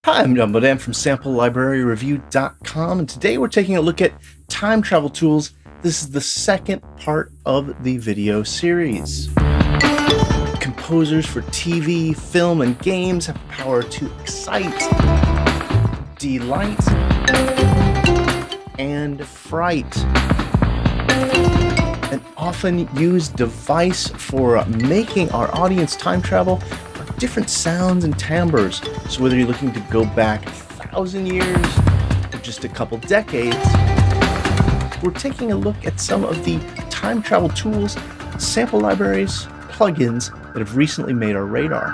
Hi, I'm Dan from SampleLibraryReview.com, and today we're taking a look at time travel tools. This is the second part of the video series. Composers for TV, film, and games have the power to excite, delight, and fright. An often used device for making our audience time travel are different sounds and timbres. So whether you're looking to go back 1,000 years or just a couple decades, we're taking a look at some of the time travel tools, sample libraries, plugins that have recently made our radar.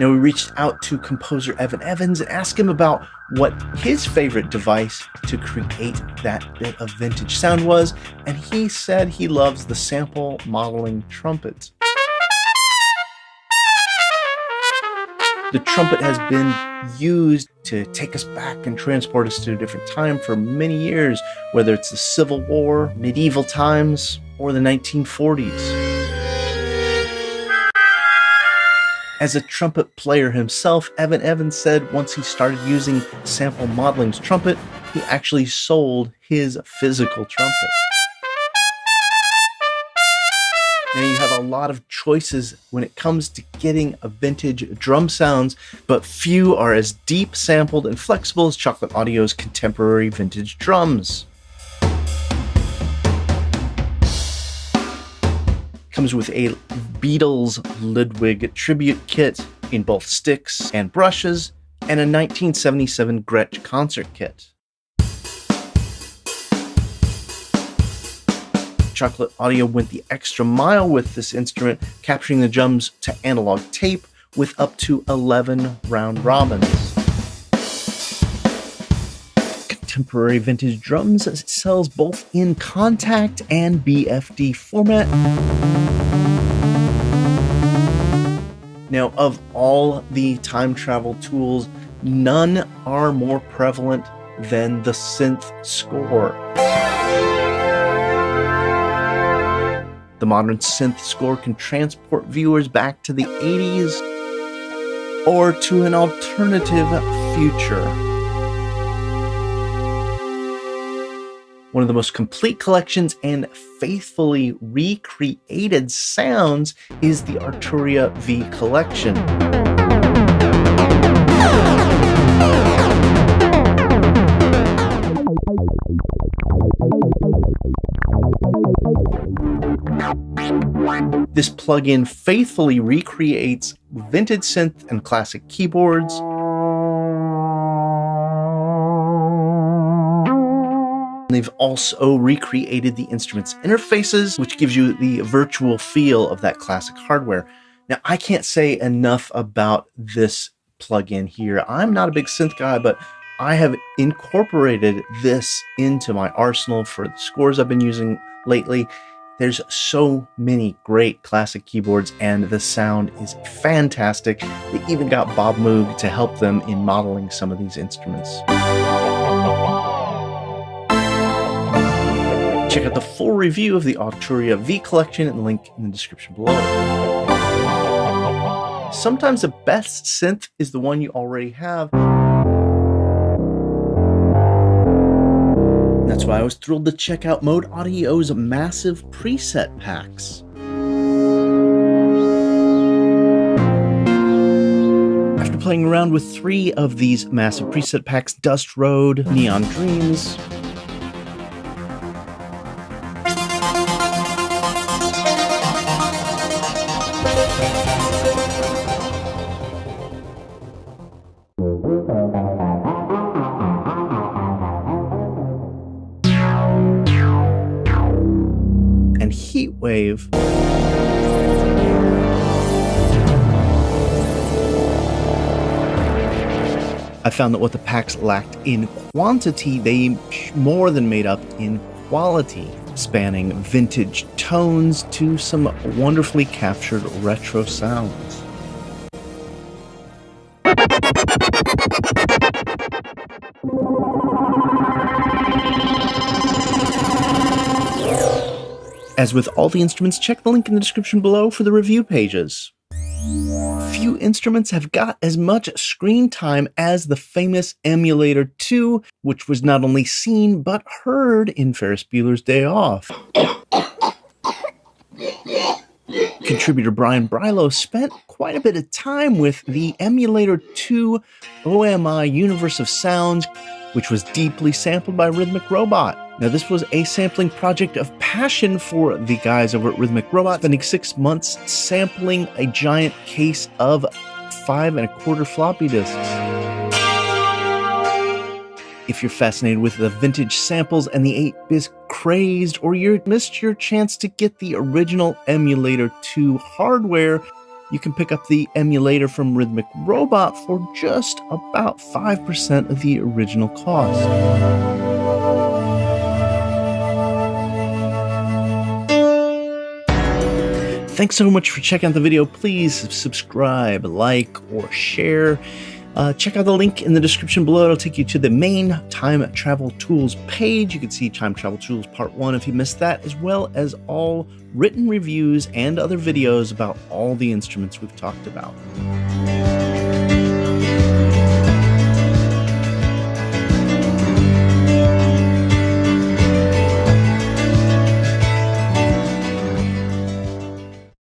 Now, we reached out to composer Evan Evans and asked him about what his favorite device to create that bit of vintage sound was, and he said he loves the sample modeling trumpet. The trumpet has been used to take us back and transport us to a different time for many years, whether it's the Civil War, medieval times, or the 1940s. As a trumpet player himself, Evan Evans said once he started using sample modeling's trumpet, he actually sold his physical trumpet. Now, you have a lot of choices when it comes to getting a vintage drum sounds, but few are as deep sampled and flexible as Chocolate Audio's contemporary vintage drums. Comes with a Beatles Ludwig tribute kit in both sticks and brushes, and a 1977 Gretsch concert kit. Chocolate Audio went the extra mile with this instrument, capturing the drums to analog tape with up to 11 round robins. Contemporary vintage drums sells both in contact and BFD format. Now, of all the time travel tools, none are more prevalent than the synth score. The modern synth score can transport viewers back to the 80s or to an alternative future. One of the most complete collections and faithfully recreated sounds is the Arturia V collection. This plugin faithfully recreates vintage synth and classic keyboards, they've also recreated the instrument's interfaces, which gives you the virtual feel of that classic hardware. Now, I can't say enough about this plugin here. I'm not a big synth guy, but I have incorporated this into my arsenal for the scores I've been using lately. There's so many great classic keyboards, and the sound is fantastic. They even got Bob Moog to help them in modeling some of these instruments. Check out the full review of the Arturia V collection and link in the description below. Sometimes the best synth is the one you already have. That's why I was thrilled to check out Mode Audio's massive preset packs. After playing around with 3 of these massive preset packs, Dust Road, Neon Dreams, and Heatwave, I found that what the packs lacked in quantity, they more than made up in quality, spanning vintage tones to some wonderfully captured retro sounds. As with all the instruments, check the link in the description below for the review pages. Few instruments have got as much screen time as the famous Emulator II, which was not only seen but heard in Ferris Bueller's Day Off. Contributor Brian Brylow spent quite a bit of time with the Emulator II OMI Universe of Sounds, which was deeply sampled by Rhythmic Robot. Now, this was a sampling project of passion for the guys over at Rhythmic Robot, spending 6 months sampling a giant case of 5 1/4 floppy disks. If you're fascinated with the vintage samples and the 8-bit crazed, or you missed your chance to get the original Emulator 2 hardware, you can pick up the emulator from Rhythmic Robot for just about 5% of the original cost. Thanks so much for checking out the video. Please subscribe, like, or share. Check out the link in the description below. It'll take you to the main Time Travel Tools page. You can see Time Travel Tools Part 1 if you missed that, as well as all written reviews and other videos about all the instruments we've talked about.